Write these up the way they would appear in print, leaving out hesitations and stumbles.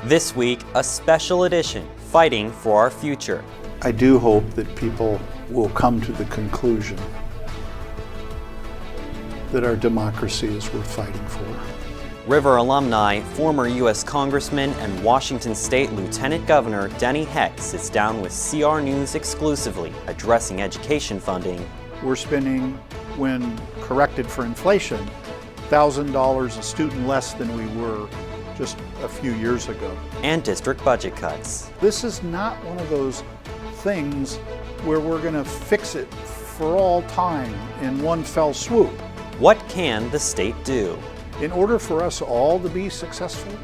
This week, a special edition, Fighting for Our Future. I do hope that people will come to the conclusion that our democracy is worth fighting for. River alumni, former U.S. Congressman and Washington State Lieutenant Governor Denny Heck sits down with CR News exclusively, addressing education funding. We're spending, when corrected for inflation, $1,000 a student less than we were just a few years ago. And district budget cuts. This is not one of those things where we're going to fix it for all time in one fell swoop. What can the state do? In order for us all to be successful,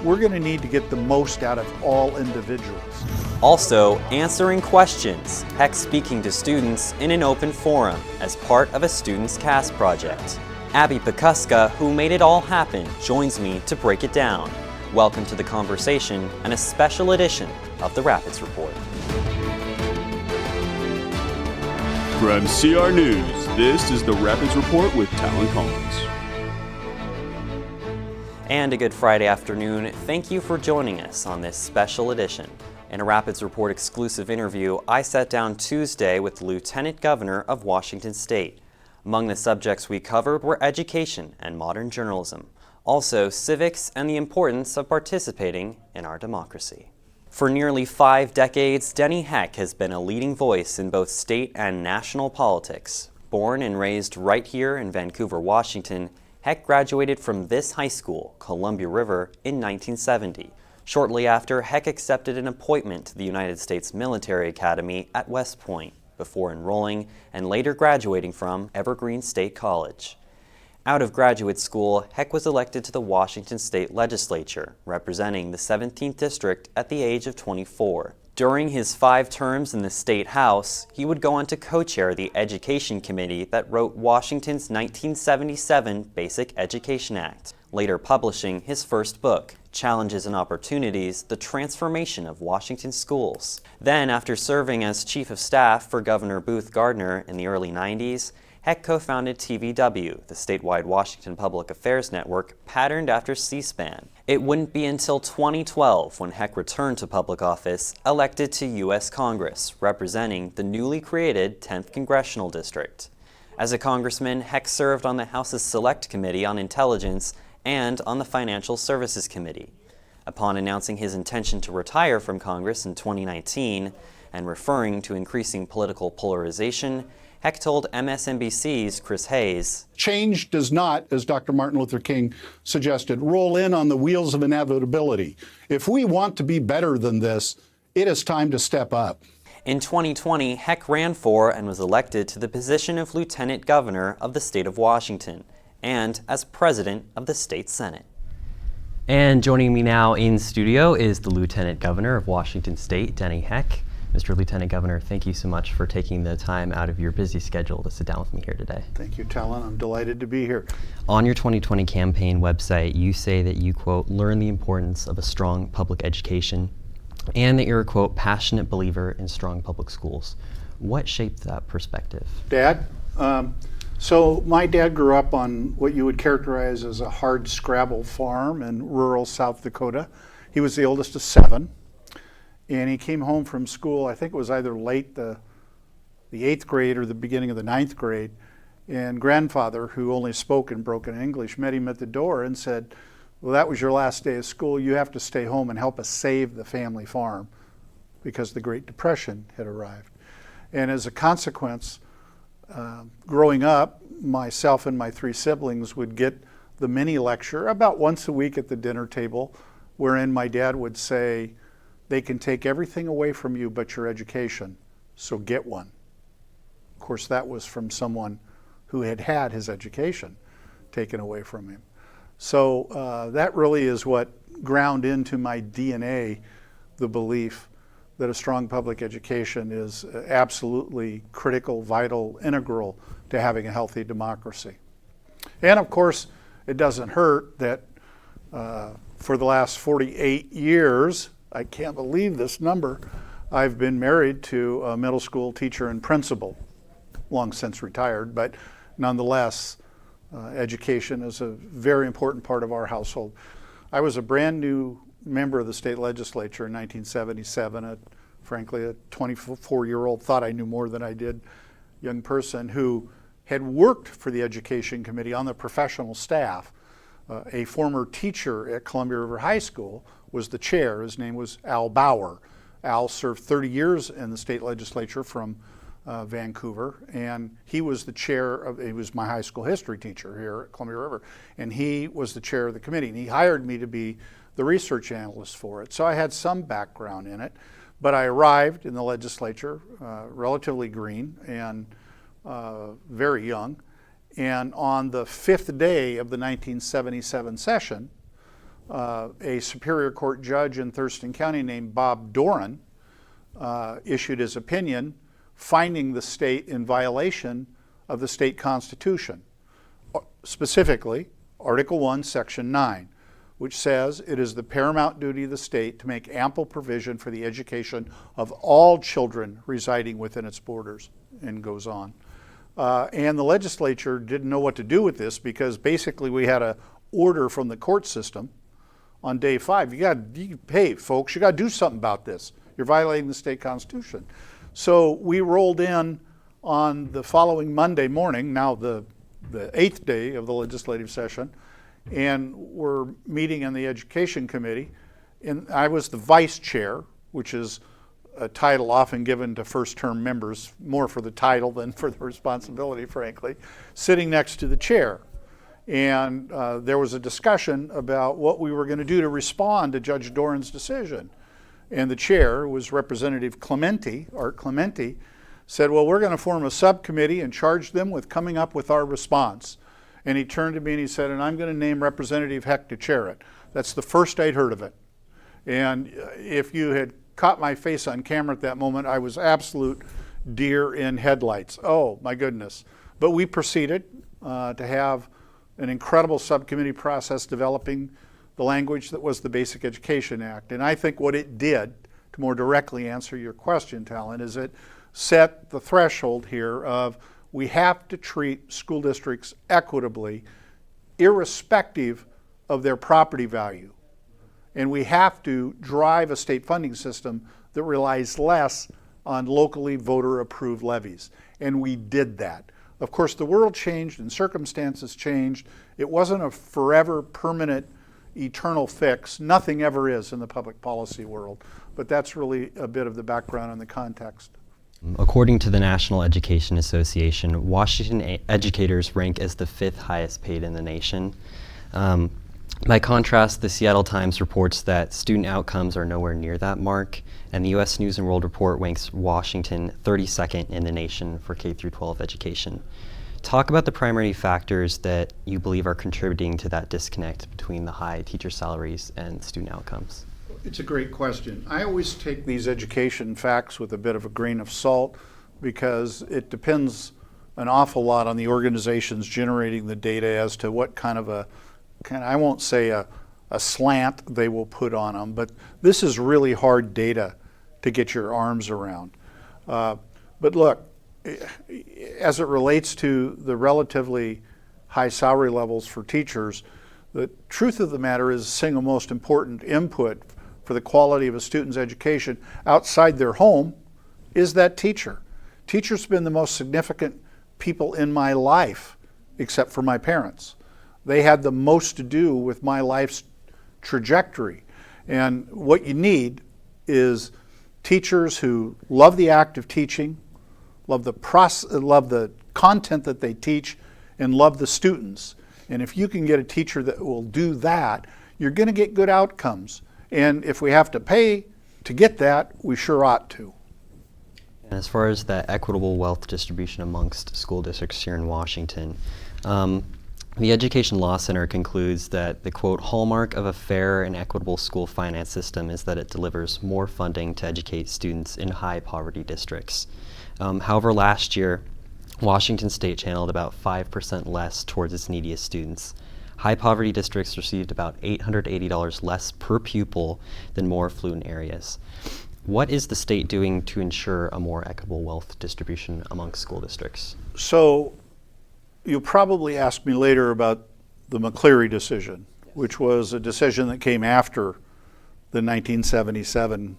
we're going to need to get the most out of all individuals. Also, answering questions, Heck speaking to students in an open forum as part of a Students Cast project. Abby Pekuska, who made it all happen, joins me to break it down. Welcome to the conversation and a special edition of the Rapids Report. From CR News, this is the Rapids Report with Talan Collins. And a good Friday afternoon. Thank you for joining us on this special edition. In a Rapids Report exclusive interview, I sat down Tuesday with the Lieutenant Governor of Washington State. Among the subjects we covered were education and modern journalism, also civics and the importance of participating in our democracy. For nearly 5 decades, Denny Heck has been a leading voice in both state and national politics. Born and raised right here in Vancouver, Washington, Heck graduated from this high school, Columbia River, in 1970. Shortly after, Heck accepted an appointment to the United States Military Academy at West Point, before enrolling and later graduating from Evergreen State College. Out of graduate school, Heck was elected to the Washington State Legislature, representing the 17th District at the age of 24. During his 5 terms in the State House, he would go on to co-chair the Education Committee that wrote Washington's 1977 Basic Education Act, later publishing his first book, Challenges and Opportunities, The Transformation of Washington Schools. Then, after serving as Chief of Staff for Governor Booth Gardner in the early 90s, Heck co-founded TVW, the statewide Washington Public Affairs network patterned after C-SPAN. It wouldn't be until 2012 when Heck returned to public office, elected to U.S. Congress, representing the newly created 10th Congressional District. As a congressman, Heck served on the House's Select Committee on Intelligence and on the Financial Services Committee. Upon announcing his intention to retire from Congress in 2019 and referring to increasing political polarization, Heck told MSNBC's Chris Hayes, Change does not, as Dr. Martin Luther King suggested, roll in on the wheels of inevitability. If we want to be better than this, it is time to step up. In 2020, Heck ran for and was elected to the position of Lieutenant Governor of the state of Washington and as President of the State Senate. And joining me now in studio is the Lieutenant Governor of Washington State, Denny Heck. Mr. Lieutenant Governor, thank you so much for taking the time out of your busy schedule to sit down with me here today. Thank you, Talan. I'm delighted to be here. On your 2020 campaign website, you say that you, quote, learn the importance of a strong public education and that you're a, quote, passionate believer in strong public schools. What shaped that perspective? Dad, so my dad grew up on what you would characterize as a hard scrabble farm in rural South Dakota. He was the oldest of 7. And he came home from school, I think it was either late the 8th grade or the beginning of the 9th grade. And grandfather, who only spoke in broken English, met him at the door and said, well, that was your last day of school. You have to stay home and help us save the family farm because the Great Depression had arrived. And as a consequence, growing up, myself and my 3 siblings would get the mini lecture about once a week at the dinner table, wherein my dad would say, they can take everything away from you but your education, so get one. Of course, that was from someone who had had his education taken away from him. So that really is what ground into my DNA the belief that a strong public education is absolutely critical, vital, integral to having a healthy democracy. And of course, it doesn't hurt that for the last 48 years, I can't believe this number, I've been married to a middle school teacher and principal, long since retired, but nonetheless, education is a very important part of our household. I was a brand new member of the state legislature in 1977, frankly, a 24-year-old, thought I knew more than I did, young person who had worked for the Education Committee on the professional staff. A former teacher at Columbia River High School was the chair. His name was Al Bauer. Al served 30 years in the state legislature from Vancouver, and he was the chair of, he was my high school history teacher here at Columbia River, and he was the chair of the committee, and he hired me to be the research analyst for it. So I had some background in it, but I arrived in the legislature relatively green and very young, and on the 5th day of the 1977 session, a Superior Court judge in Thurston County named Bob Doran issued his opinion finding the state in violation of the state constitution, specifically Article 1, Section 9, which says it is the paramount duty of the state to make ample provision for the education of all children residing within its borders, and goes on. And the legislature didn't know what to do with this because basically we had an order from the court system on day 5. Hey folks, you got to do something about this. You're violating the state constitution. So we rolled in on the following Monday morning, now the 8th day of the legislative session, and we're meeting in the Education Committee. And I was the vice chair, which is a title often given to first-term members, more for the title than for the responsibility, frankly, sitting next to the chair. And there was a discussion about what we were going to do to respond to Judge Doran's decision. And the chair was Representative Clementi, Art Clementi, said, well, we're going to form a subcommittee and charge them with coming up with our response. And he turned to me and he said, and I'm going to name Representative Heck to chair it. That's the first I'd heard of it. And if you had caught my face on camera at that moment, I was absolute deer in headlights. Oh, my goodness. But we proceeded to have an incredible subcommittee process developing the language that was the Basic Education Act. And I think what it did, to more directly answer your question, Talan, is it set the threshold here of we have to treat school districts equitably, irrespective of their property value. And we have to drive a state funding system that relies less on locally voter-approved levies. And we did that. Of course, the world changed and circumstances changed. It wasn't a forever, permanent, eternal fix. Nothing ever is in the public policy world. But that's really a bit of the background and the context. According to the National Education Association, Washington educators rank as the 5th highest paid in the nation. By contrast, the Seattle Times reports that student outcomes are nowhere near that mark, and the U.S. News & World Report ranks Washington 32nd in the nation for K-12 education. Talk about the primary factors that you believe are contributing to that disconnect between the high teacher salaries and student outcomes. It's a great question. I always take these education facts with a bit of a grain of salt because it depends an awful lot on the organizations generating the data as to what kind of I won't say a slant they will put on them, but this is really hard data to get your arms around. But look, as it relates to the relatively high salary levels for teachers, the truth of the matter is the single most important input for the quality of a student's education outside their home is that teacher. Teachers have been the most significant people in my life, except for my parents. They had the most to do with my life's trajectory. And what you need is teachers who love the act of teaching, love the content that they teach, and love the students. And if you can get a teacher that will do that, you're going to get good outcomes. And if we have to pay to get that, we sure ought to. And as far as the equitable wealth distribution amongst school districts here in Washington, the Education Law Center concludes that the, quote, hallmark of a fair and equitable school finance system is that it delivers more funding to educate students in high poverty districts. However, last year, Washington State channeled about 5% less towards its neediest students. High poverty districts received about $880 less per pupil than more affluent areas. What is the state doing to ensure a more equitable wealth distribution among school districts? So you'll probably ask me later about the McCleary decision. which was a decision that came after the 1977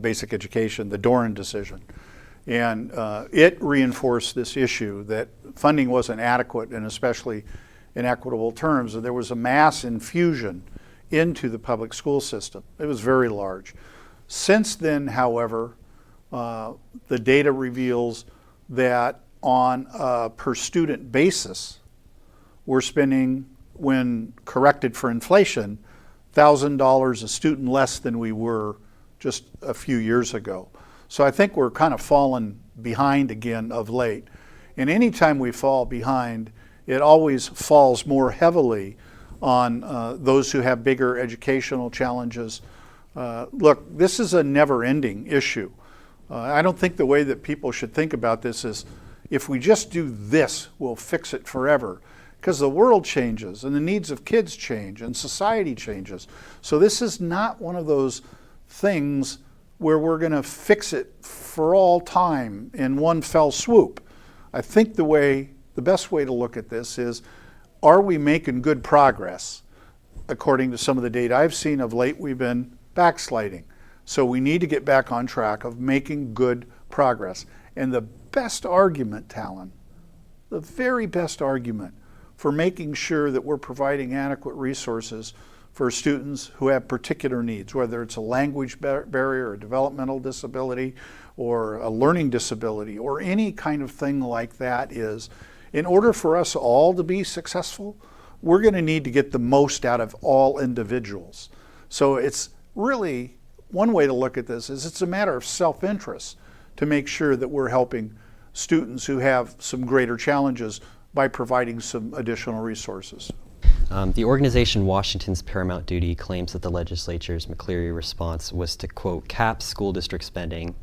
basic education, the Doran decision. And it reinforced this issue that funding wasn't adequate, and especially in equitable terms. And there was a mass infusion into the public school system. It was very large. Since then, however, the data reveals that on a per student basis, we're spending, when corrected for inflation, $1,000 a student less than we were just a few years ago. So I think we're kind of fallen behind again of late. And anytime we fall behind, it always falls more heavily on those who have bigger educational challenges. Look, this is a never-ending issue. I don't think the way that people should think about this is, if we just do this, we'll fix it forever. Because the world changes, and the needs of kids change, and society changes. So this is not one of those things where we're going to fix it for all time in one fell swoop. I think the best way to look at this is, are we making good progress? According to some of the data I've seen of late, we've been backsliding. So we need to get back on track of making good progress. And the best argument, Talan, the very best argument for making sure that we're providing adequate resources for students who have particular needs, whether it's a language barrier, a developmental disability, or a learning disability, or any kind of thing like that, is in order for us all to be successful, we're going to need to get the most out of all individuals. So it's really, one way to look at this is, it's a matter of self-interest to make sure that we're helping students who have some greater challenges by providing some additional resources. The organization Washington's Paramount Duty claims that the legislature's McCleary response was to, quote, cap school district spending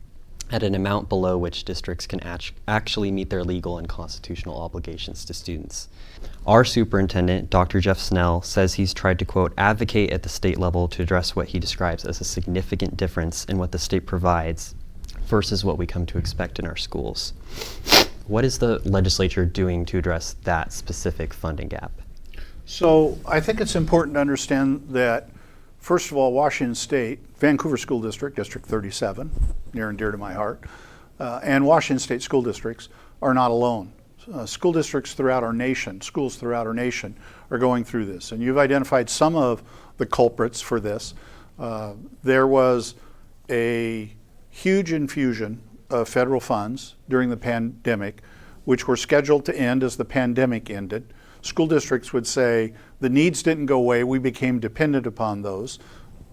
at an amount below which districts can actually meet their legal and constitutional obligations to students. Our superintendent, Dr. Jeff Snell, says he's tried to, quote, advocate at the state level to address what he describes as a significant difference in what the state provides versus what we come to expect in our schools. What is the legislature doing to address that specific funding gap? So I think it's important to understand that, first of all, Washington State, Vancouver School District, District 37, near and dear to my heart, and Washington State school districts are not alone. School districts throughout our nation, schools throughout our nation, are going through this. And you've identified some of the culprits for this. There was a huge infusion of federal funds during the pandemic, which were scheduled to end as the pandemic ended. School districts would say, the needs didn't go away, we became dependent upon those,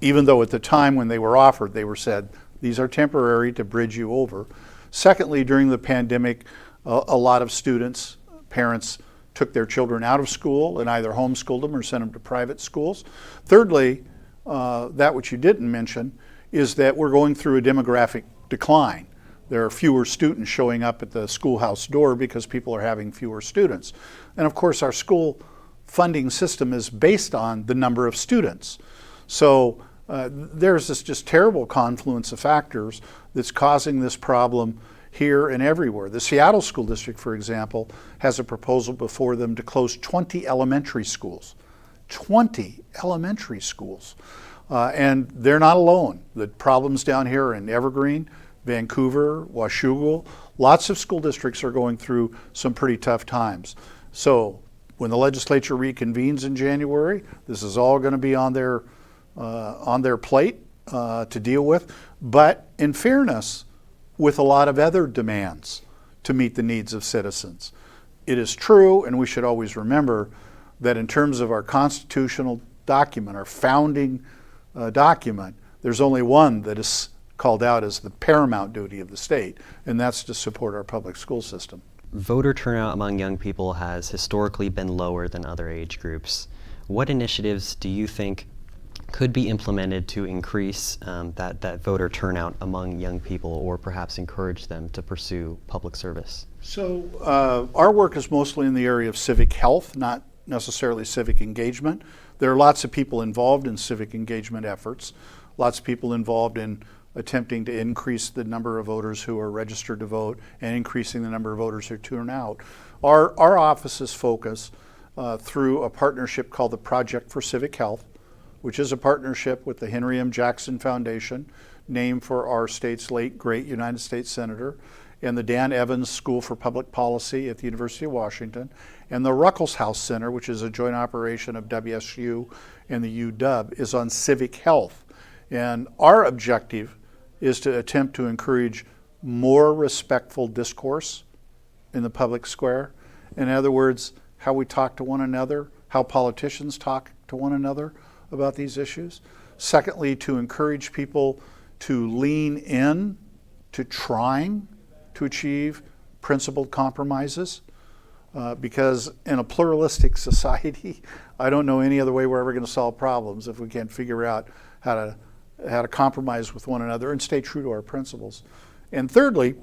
even though at the time when they were offered, they were said, these are temporary to bridge you over. Secondly, during the pandemic, a lot of students, parents, took their children out of school and either homeschooled them or sent them to private schools. Thirdly, that which you didn't mention, is that we're going through a demographic decline. There are fewer students showing up at the schoolhouse door because people are having fewer students. And of course, our school funding system is based on the number of students. So there's this just terrible confluence of factors that's causing this problem here and everywhere. The Seattle School District, for example, has a proposal before them to close 20 elementary schools. 20 elementary schools. And they're not alone. The problems down here in Evergreen, Vancouver, Washougal, lots of school districts are going through some pretty tough times. So when the legislature reconvenes in January, this is all going to be on their plate to deal with, but in fairness, with a lot of other demands to meet the needs of citizens. It is true, and we should always remember, that in terms of our constitutional document, our founding document, there's only one that is called out as the paramount duty of the state, and that's to support our public school system. Voter turnout among young people has historically been lower than other age groups. What initiatives do you think could be implemented to increase that voter turnout among young people, or perhaps encourage them to pursue public service? So our work is mostly in the area of civic health, not necessarily civic engagement. There are lots of people involved in civic engagement efforts, lots of people involved in attempting to increase the number of voters who are registered to vote and increasing the number of voters who turn out. Our office's focus through a partnership called the Project for Civic Health, which is a partnership with the Henry M. Jackson Foundation, named for our state's late great United States Senator, and the Dan Evans School for Public Policy at the University of Washington, and the Ruckelshaus Center, which is a joint operation of WSU and the UW, is on civic health. And our objective is to attempt to encourage more respectful discourse in the public square. In other words, how we talk to one another, how politicians talk to one another about these issues. Secondly, to encourage people to lean in to trying to achieve principled compromises, because in a pluralistic society, I don't know any other way we're ever going to solve problems if we can't figure out how to compromise with one another and stay true to our principles. And thirdly,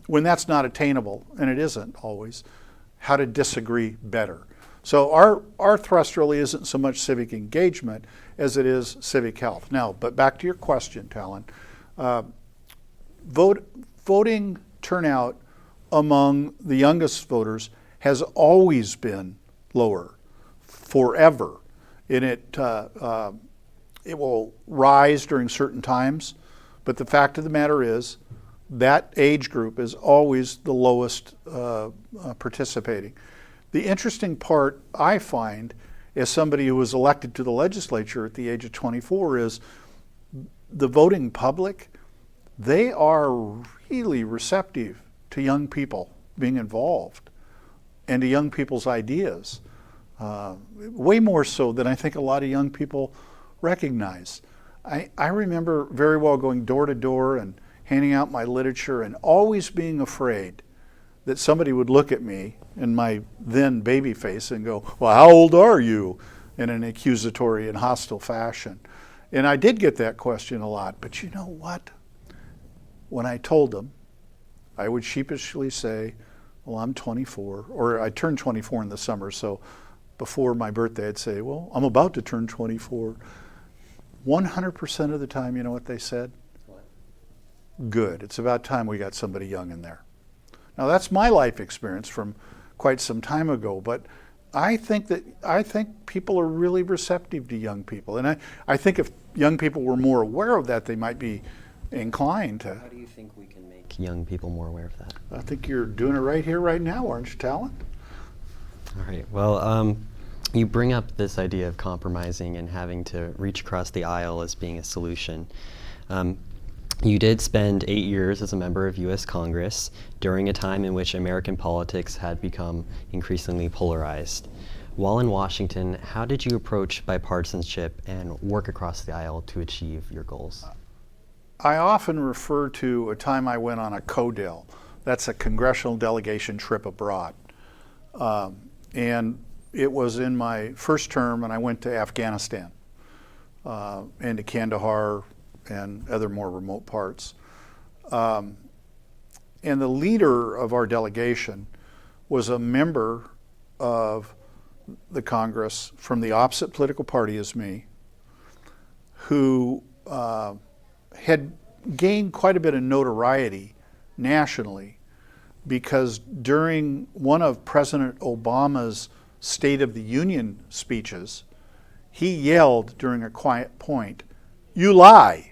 when that's not attainable, and it isn't always, how to disagree better. So our thrust really isn't so much civic engagement as it is civic health. Now, but back to your question, Talan. Voting turnout among the youngest voters has always been lower, forever. And it will rise during certain times, but the fact of the matter is that age group is always the lowest participating. The interesting part I find as somebody who was elected to the legislature at the age of 24 is the voting public, they are really receptive to young people being involved and to young people's ideas, way more so than I think a lot of young people recognize. I remember very well going door to door and handing out my literature and always being afraid that somebody would look at me in my then baby face and go, "Well, how old are you?" in an accusatory and hostile fashion. And I did get that question a lot, but you know what? When I told them, I would sheepishly say, "Well, I'm 24, or I turned 24 in the summer, so before my birthday I'd say, "Well, I'm about to turn 24. 100% of the time, you know what they said? What? Good. It's about time we got somebody young in there. Now that's my life experience from quite some time ago, but I think people are really receptive to young people. And I think if young people were more aware of that, they might be inclined to. How do you think we can make young people more aware of that? I think you're doing it right here, right now, aren't you, Talan? All right. Well, you bring up this idea of compromising and having to reach across the aisle as being a solution. You did spend 8 years as a member of U.S. Congress during a time in which American politics had become increasingly polarized. While in Washington, how did you approach bipartisanship and work across the aisle to achieve your goals? I often refer to a time I went on a CODEL. That's a congressional delegation trip abroad. And it was in my first term, and I went to Afghanistan and to Kandahar and other more remote parts. And the leader of our delegation was a member of the Congress from the opposite political party as me, who had gained quite a bit of notoriety nationally because during one of President Obama's State of the Union speeches, he yelled during a quiet point, "You lie!"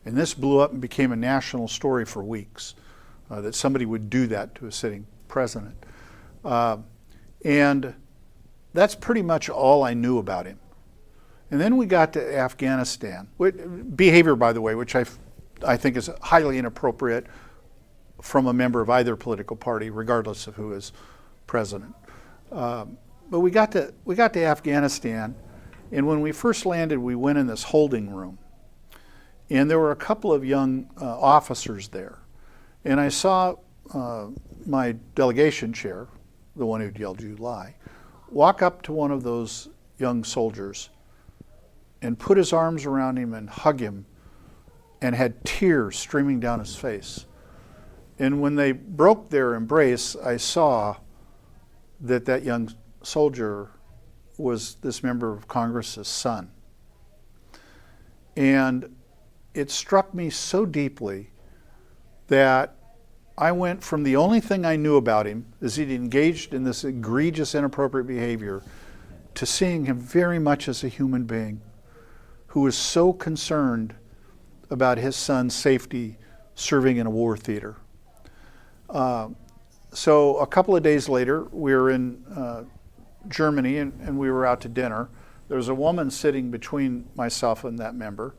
And this blew up and became a national story for weeks, that somebody would do that to a sitting president. And that's pretty much all I knew about him. And then we got to Afghanistan. Behavior, by the way, which I think is highly inappropriate from a member of either political party, regardless of who is president. But we got to Afghanistan, and when we first landed, we went in this holding room. And there were a couple of young officers there. And I saw my delegation chair, the one who'd yelled, "You lie," walk up to one of those young soldiers and put his arms around him and hug him, and had tears streaming down his face. And when they broke their embrace, I saw that young soldier was this member of Congress's son. And it struck me so deeply that I went from the only thing I knew about him is he'd engaged in this egregious, inappropriate behavior to seeing him very much as a human being who was so concerned about his son's safety serving in a war theater. So a couple of days later, we were in Germany and we were out to dinner. There was a woman sitting between myself and that member,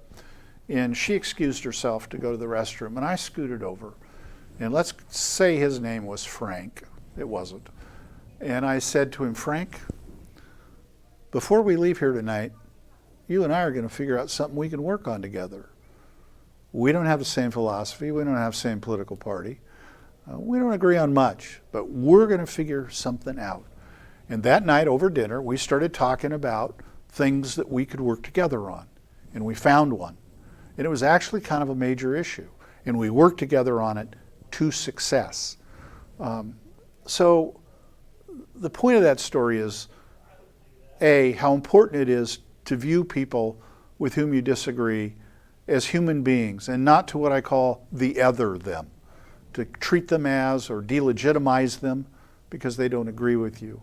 and she excused herself to go to the restroom, and I scooted over. And let's say his name was Frank. It wasn't. And I said to him, Frank, before we leave here tonight, you and I are going to figure out something we can work on together. We don't have the same philosophy. We don't have the same political party. We don't agree on much, but we're going to figure something out. And that night over dinner, we started talking about things that we could work together on. And we found one. And it was actually kind of a major issue. And we worked together on it to success. So the point of that story is, A, how important it is to view people with whom you disagree as human beings and not to what I call the other them, to treat them as or delegitimize them because they don't agree with you.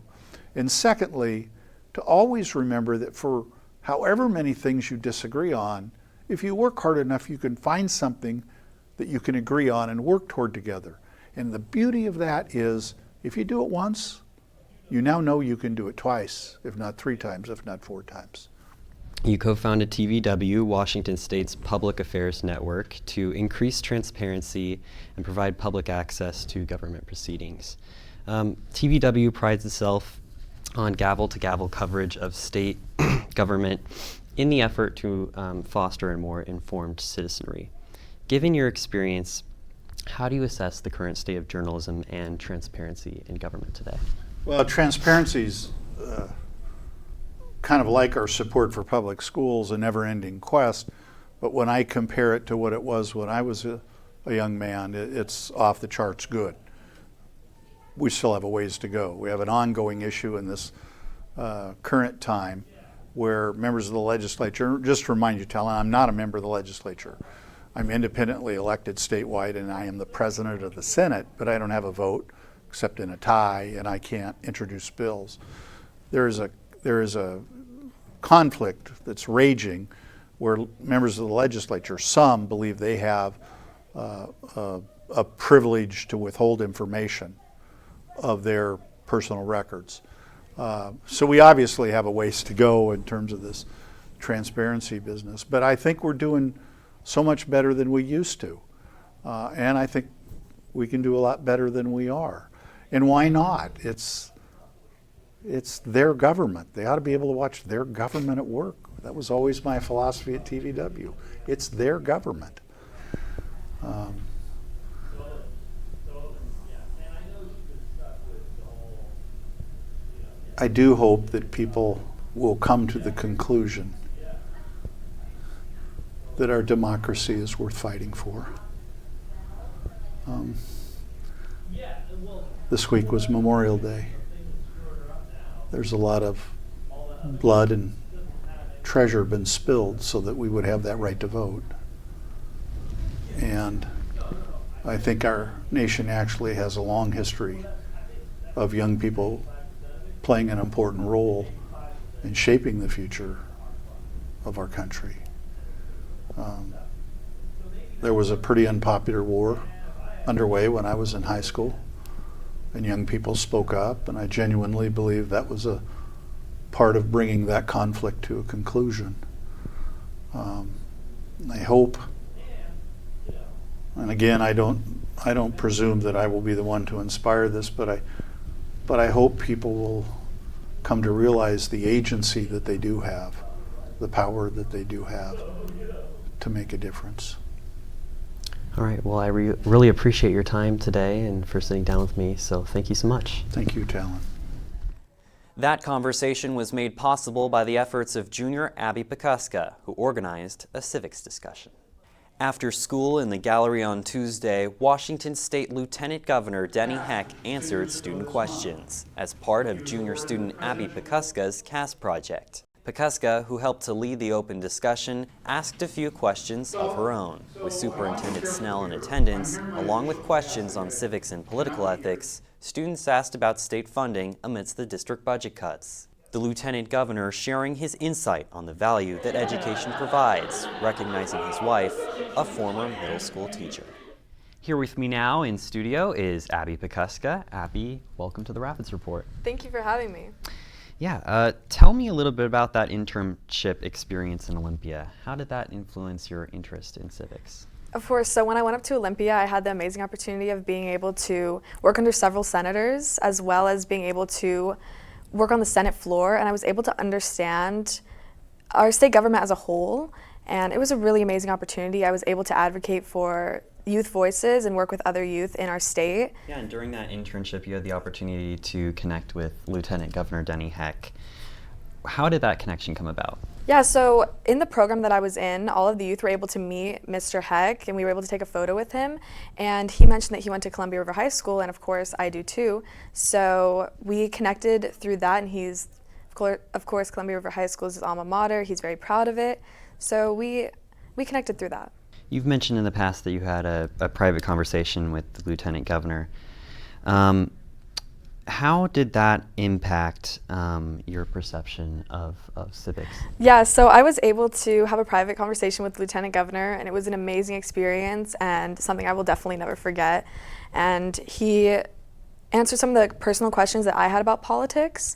And secondly, to always remember that for however many things you disagree on, if you work hard enough, you can find something that you can agree on and work toward together. And the beauty of that is, if you do it once, you now know you can do it twice, if not 3 times, if not 4 times. You co-founded TVW, Washington State's public affairs network, to increase transparency and provide public access to government proceedings. TVW prides itself on gavel-to-gavel coverage of state government in the effort to foster a more informed citizenry. Given your experience, how do you assess the current state of journalism and transparency in government today? Well, transparency's kind of like our support for public schools, a never-ending quest, but when I compare it to what it was when I was a young man, it's off the charts good. We still have a ways to go. We have an ongoing issue in this current time where members of the legislature, just to remind you, Talan, I'm not a member of the legislature. I'm independently elected statewide, and I am the president of the Senate, but I don't have a vote except in a tie, and I can't introduce bills. There is a conflict that's raging where members of the legislature, some believe they have a privilege to withhold information of their personal records. So we obviously have a ways to go in terms of this transparency business, but I think we're doing so much better than we used to. And I think we can do a lot better than we are. And why not? It's their government. They ought to be able to watch their government at work. That was always my philosophy at TVW. It's their government. I do hope that people will come to the conclusion that our democracy is worth fighting for. This week was Memorial Day. There's a lot of blood and treasure been spilled so that we would have that right to vote. And I think our nation actually has a long history of young people playing an important role in shaping the future of our country. There was a pretty unpopular war underway when I was in high school, and young people spoke up, and I genuinely believe that was a part of bringing that conflict to a conclusion. I hope, and again, I don't presume that I will be the one to inspire this, but I hope people will come to realize the agency that they do have, the power that they do have to make a difference. All right, well, I really appreciate your time today and for sitting down with me, so thank you so much. Thank you, Talan. That conversation was made possible by the efforts of junior Abby Pekuska, who organized a civics discussion. After school in the gallery on Tuesday, Washington State Lieutenant Governor Denny Heck answered student questions as part of junior student Abby Pekuska's CAS project. Pekuska, who helped to lead the open discussion, asked a few questions of her own. With Superintendent Snell in attendance, along with questions on civics and political ethics, students asked about state funding amidst the district budget cuts. The Lieutenant Governor sharing his insight on the value that education provides, recognizing his wife, a former middle school teacher. Here with me now in studio is Abby Pekuska. Abby, welcome to the Rapids Report. Thank you for having me. Yeah, tell me a little bit about that internship experience in Olympia. How did that influence your interest in civics? Of course, so when I went up to Olympia, I had the amazing opportunity of being able to work under several senators, as well as being able to work on the Senate floor, and I was able to understand our state government as a whole, and it was a really amazing opportunity. I was able to advocate for youth voices and work with other youth in our state. Yeah, and during that internship, you had the opportunity to connect with Lieutenant Governor Denny Heck. How did that connection come about? Yeah, so in the program that I was in, all of the youth were able to meet Mr. Heck, and we were able to take a photo with him. And he mentioned that he went to Columbia River High School, and of course I do too. So we connected through that, and he's, of course, Columbia River High School is his alma mater. He's very proud of it. So we connected through that. You've mentioned in the past that you had a private conversation with the Lieutenant Governor. How did that impact your perception of civics? Yeah, so I was able to have a private conversation with Lieutenant Governor, and it was an amazing experience and something I will definitely never forget. And he answered some of the personal questions that I had about politics,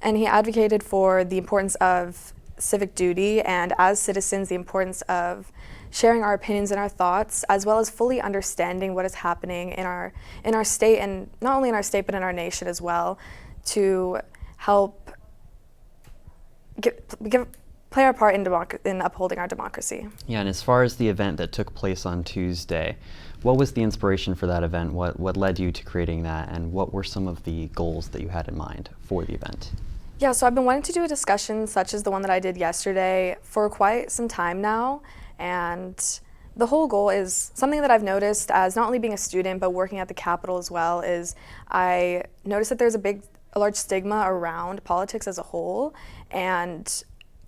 and he advocated for the importance of civic duty and, as citizens, the importance of sharing our opinions and our thoughts, as well as fully understanding what is happening in our state, and not only in our state but in our nation as well, to help play our part in upholding our democracy. Yeah, and as far as the event that took place on Tuesday, what was the inspiration for that event? What led you to creating that, and what were some of the goals that you had in mind for the event? Yeah, so I've been wanting to do a discussion such as the one that I did yesterday for quite some time now. And the whole goal is something that I've noticed as not only being a student but working at the Capitol as well, is I noticed that there's a large stigma around politics as a whole. And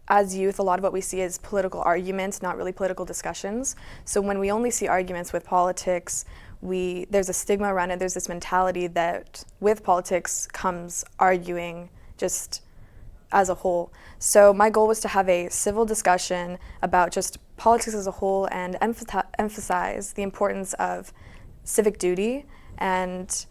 as youth, a lot of what we see is political arguments, not really political discussions. So when we only see arguments with politics, there's a stigma around it. There's this mentality that with politics comes arguing just as a whole. So my goal was to have a civil discussion about just politics as a whole and emphasize the importance of civic duty. And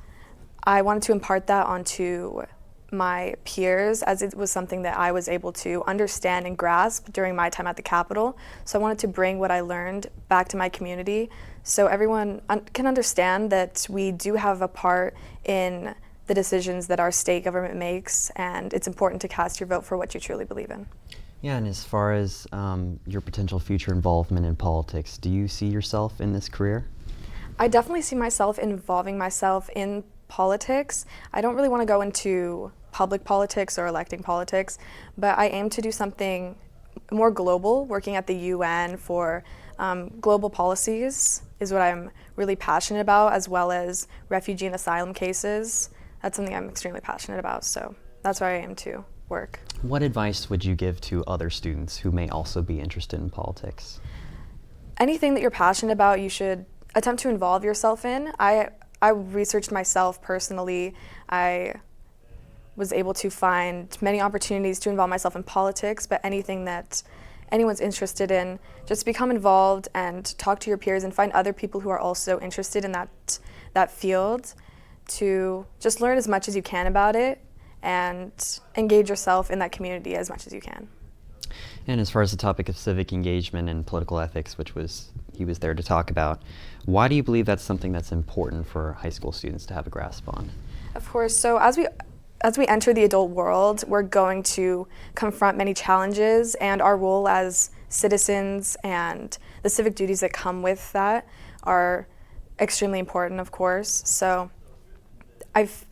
I wanted to impart that onto my peers, as it was something that I was able to understand and grasp during my time at the Capitol. So I wanted to bring what I learned back to my community so everyone can understand that we do have a part in the decisions that our state government makes, and it's important to cast your vote for what you truly believe in. Yeah, and as far as your potential future involvement in politics, do you see yourself in this career? I definitely see myself involving myself in politics. I don't really want to go into public politics or electing politics, but I aim to do something more global, working at the UN for global policies is what I'm really passionate about, as well as refugee and asylum cases. That's something I'm extremely passionate about, so that's where I aim to work. What advice would you give to other students who may also be interested in politics? Anything that you're passionate about, you should attempt to involve yourself in. I researched myself personally. I was able to find many opportunities to involve myself in politics, but anything that anyone's interested in, just become involved and talk to your peers and find other people who are also interested in that field, to just learn as much as you can about it and engage yourself in that community as much as you can. And as far as the topic of civic engagement and political ethics, which he was there to talk about, why do you believe that's something that's important for high school students to have a grasp on? Of course, so as we enter the adult world, we're going to confront many challenges, and our role as citizens and the civic duties that come with that are extremely important, of course. So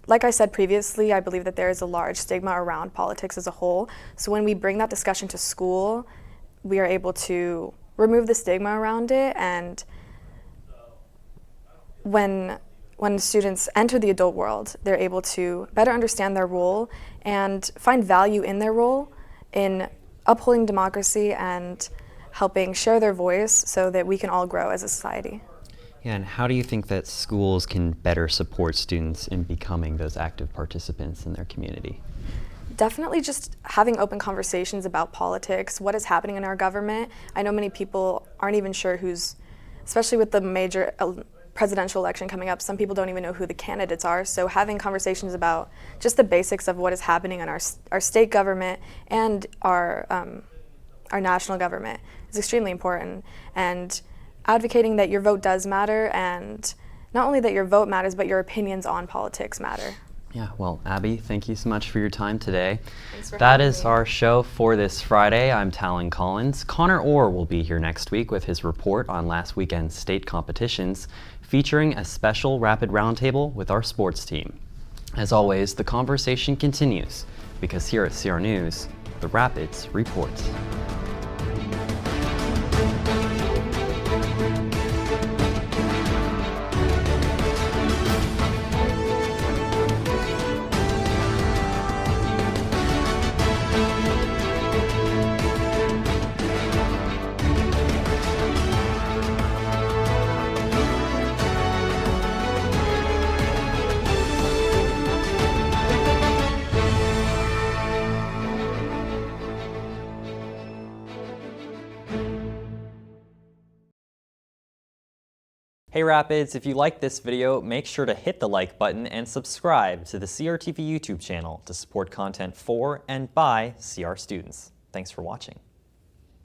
like I said previously, I believe that there is a large stigma around politics as a whole. So when we bring that discussion to school, we are able to remove the stigma around it, and when students enter the adult world, they're able to better understand their role and find value in their role in upholding democracy and helping share their voice so that we can all grow as a society. Yeah, and how do you think that schools can better support students in becoming those active participants in their community? Definitely just having open conversations about politics, what is happening in our government. I know many people aren't even sure who's, especially with the major presidential election coming up, some people don't even know who the candidates are. So having conversations about just the basics of what is happening in our state government and our national government is extremely important. And advocating that your vote does matter, and not only that your vote matters, but your opinions on politics matter. Yeah, well, Abby, thank you so much for your time today. Thanks for That having is me. our show for this Friday. I'm Talan Collins. Connor Orr will be here next week with his report on last weekend's state competitions, featuring a special rapid roundtable with our sports team. As always, the conversation continues, because here at CR News, the Rapids report. Hey Rapids, if you liked this video, make sure to hit the like button and subscribe to the CRTV YouTube channel to support content for and by CR students. Thanks for watching.